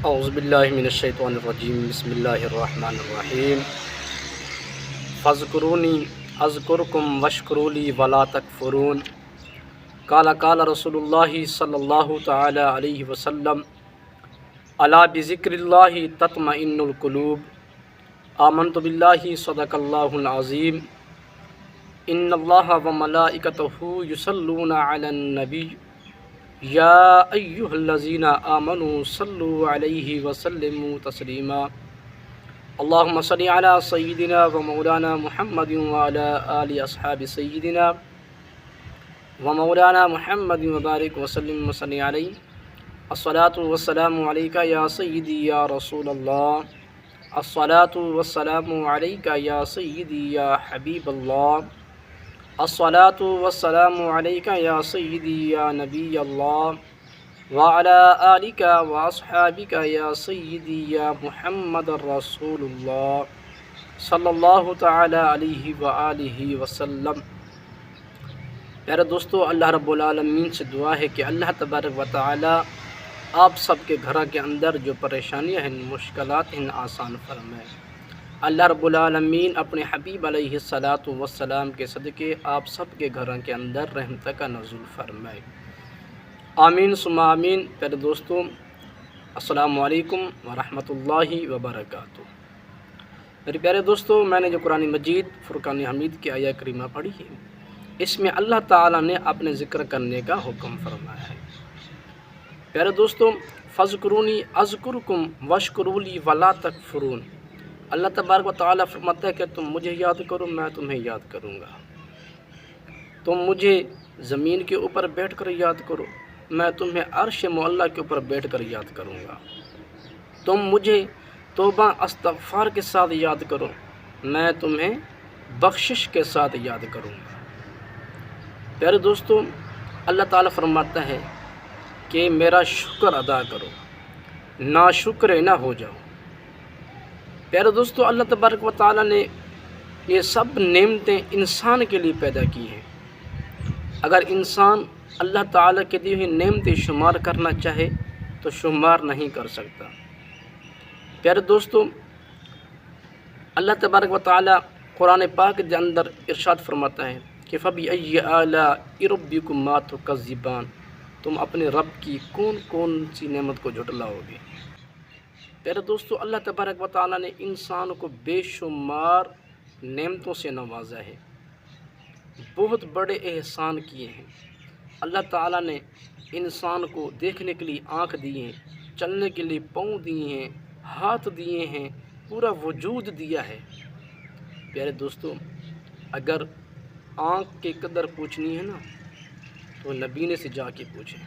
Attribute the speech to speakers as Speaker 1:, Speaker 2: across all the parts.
Speaker 1: اعوذ باللہ من الشیطان الرجیم، بسم اللہ الرحمن الرحیم۔ فاذکرونی اذکرکم واشکروا لی ولا تکفرون۔ قال رسول اللہ صلی اللہ تعالی علیہ وسلم، الا بذکر اللہ تطمئن القلوب۔ آمنت باللہ صدق اللہ العظیم۔ ان اللہ وملائکتہ یصلون علی النبی یا ایہا الذین آمنوا صلوا علیہ وسلموا تسلیما۔ اللہم صلی علی سیدنا و مولانا محمد وعلی آل اصحاب سیدنا و مولانا محمد وبارک وسلم وصلی علیہ۔ الصلاۃ والسلام علیک یا سیدی یا رسول اللہ، الصلاۃ والسلام علیک یا سیدی یا حبیب اللہ، الصلاۃ والسلام علیک یا سیدی یا نبی اللہ، وعلی آلک واصحابک یا سیدی یا محمد رسول اللہ صلی اللہ تعالی علیہ وآلہ وسلم۔ پیارے دوستو، اللہ رب العالمین سے دعا ہے کہ اللہ تبارک و تعالی آپ سب کے گھر کے اندر جو پریشانیاں ہیں، مشکلات ہیں، آسان فرمائے۔ اللہ رب العالمین اپنے حبیب علیہ الصلاۃ والسلام کے صدقے آپ سب کے گھروں کے اندر رحمت کا نزول فرمائے، آمین ثم آمین۔ پیارے دوستو، السلام علیکم ورحمۃ اللہ وبرکاتہ۔ میرے پیارے دوستو، میں نے جو قرآن مجید فرقان حمید کی آیہ کریمہ پڑھی ہے، اس میں اللہ تعالیٰ نے اپنے ذکر کرنے کا حکم فرمایا ہے۔ پیارے دوستو، فاذکرونی اذکرکم واشکروا لی ولا تکفرون۔ اللہ تبارک و تعالیٰ فرماتا ہے کہ تم مجھے یاد کرو، میں تمہیں یاد کروں گا۔ تم مجھے زمین کے اوپر بیٹھ کر یاد کرو، میں تمہیں عرش معلیٰ کے اوپر بیٹھ کر یاد کروں گا۔ تم مجھے توبہ استغفار کے ساتھ یاد کرو، میں تمہیں بخشش کے ساتھ یاد کروں گا۔ پیارے دوستو، اللہ تعالیٰ فرماتا ہے کہ میرا شکر ادا کرو، ناشکر نہ ہو جاؤ۔ پیارے دوستو، اللہ تبارک و تعالیٰ نے یہ سب نعمتیں انسان کے لیے پیدا کی ہیں۔ اگر انسان اللہ تعالیٰ کے دی ہوئی نعمتیں شمار کرنا چاہے تو شمار نہیں کر سکتا۔ پیارے دوستو، اللہ تبارک و تعالیٰ قرآن پاک کے اندر ارشاد فرماتا ہے کہ فَبِأَيِّ آلَاءِ رَبِّكُمَا تُكَذِّبَانِ۔ تم اپنے رب کی کون کون سی نعمت کو جھٹلاؤ گے۔ پیارے دوستو، اللہ تبارک و تعالیٰ نے انسان کو بے شمار نعمتوں سے نوازا ہے، بہت بڑے احسان کیے ہیں۔ اللہ تعالیٰ نے انسان کو دیکھنے کے لیے آنکھ دی ہیں، چلنے کے لیے پاؤں دیے ہیں، ہاتھ دیے ہیں، پورا وجود دیا ہے۔ پیارے دوستو، اگر آنکھ کی قدر پوچھنی ہے نا تو نبی نے سے جا کے پوچھیں۔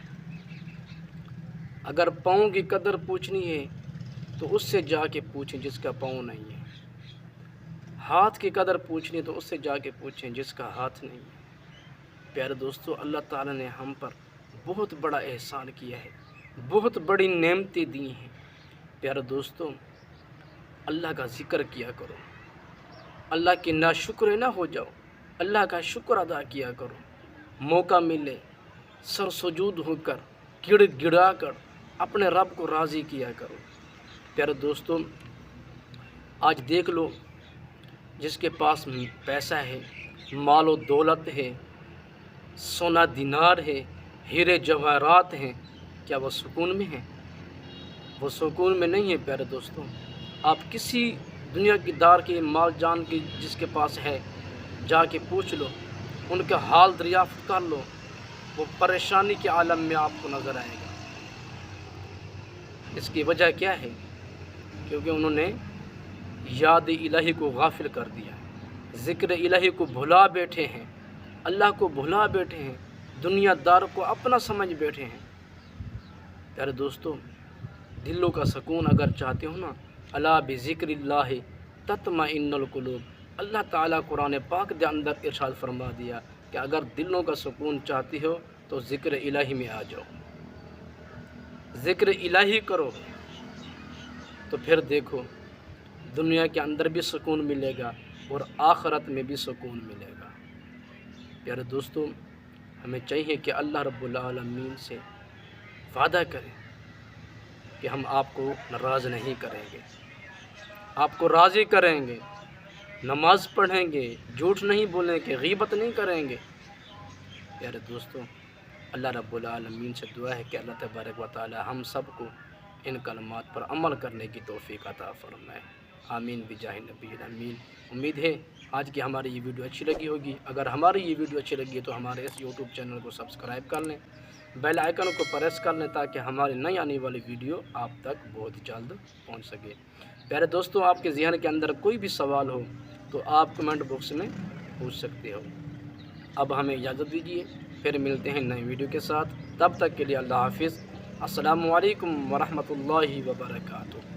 Speaker 1: اگر پاؤں کی قدر پوچھنی ہے تو اس سے جا کے پوچھیں جس کا پاؤں نہیں ہے۔ ہاتھ کی قدر پوچھنی ہے تو اس سے جا کے پوچھیں جس کا ہاتھ نہیں ہے۔ پیارے دوستو، اللہ تعالیٰ نے ہم پر بہت بڑا احسان کیا ہے، بہت بڑی نعمتیں دی ہیں۔ پیارے دوستو، اللہ کا ذکر کیا کرو، اللہ کے ناشکر نہ ہو جاؤ، اللہ کا شکر ادا کیا کرو۔ موقع ملے سر سجود ہو کر، گڑ گڑا کر اپنے رب کو راضی کیا کرو۔ پیارے دوستو، آج دیکھ لو، جس کے پاس پیسہ ہے، مال و دولت ہے، سونا دینار ہے، ہیرے جواہرات ہیں، کیا وہ سکون میں ہیں؟ وہ سکون میں نہیں ہے۔ پیارے دوستو، آپ کسی دنیا کی دار کے مال جان کی جس کے پاس ہے جا کے پوچھ لو، ان کا حال دریافت کر لو، وہ پریشانی کے عالم میں آپ کو نظر آئے گا۔ اس کی وجہ کیا ہے؟ کیونکہ انہوں نے یاد الہی کو غافل کر دیا، ذکر الہی کو بھلا بیٹھے ہیں، اللہ کو بھلا بیٹھے ہیں، دنیا دار کو اپنا سمجھ بیٹھے ہیں۔ پیارے دوستو، دلوں کا سکون اگر چاہتے ہو نا، الا بذکر اللہ تطمئن القلوب۔ اللہ تعالیٰ قرآن پاک کے اندر ارشاد فرما دیا کہ اگر دلوں کا سکون چاہتے ہو تو ذکر الہی میں آ جاؤ، ذکر الہی کرو، تو پھر دیکھو دنیا کے اندر بھی سکون ملے گا اور آخرت میں بھی سکون ملے گا۔ پیارے دوستو، ہمیں چاہیے کہ اللہ رب العالمین سے وعدہ کریں کہ ہم آپ کو ناراض نہیں کریں گے، آپ کو راضی کریں گے، نماز پڑھیں گے، جھوٹ نہیں بولیں گے، غیبت نہیں کریں گے۔ پیارے دوستوں، اللہ رب العالمین سے دعا ہے کہ اللہ تبارک و تعالی ہم سب کو ان کلمات پر عمل کرنے کی توفیق عطا فرمائے۔ آمین بجاہ نبی الامین۔ امید ہے آج کی ہماری یہ ویڈیو اچھی لگی ہوگی۔ اگر ہماری یہ ویڈیو اچھی لگی ہے تو ہمارے اس یوٹیوب چینل کو سبسکرائب کر لیں، بیل آئیکن کو پریس کر لیں تاکہ ہماری نئی آنے والی ویڈیو آپ تک بہت جلد پہنچ سکے۔ پیارے دوستوں، آپ کے ذہن کے اندر کوئی بھی سوال ہو تو آپ کمنٹ باکس میں پوچھ سکتے ہو۔ اب ہمیں اجازت دیجیے، پھر ملتے ہیں نئی ویڈیو کے ساتھ۔ تب تک کے لیے اللہ حافظ۔ السلام علیکم ورحمۃ اللہ وبرکاتہ۔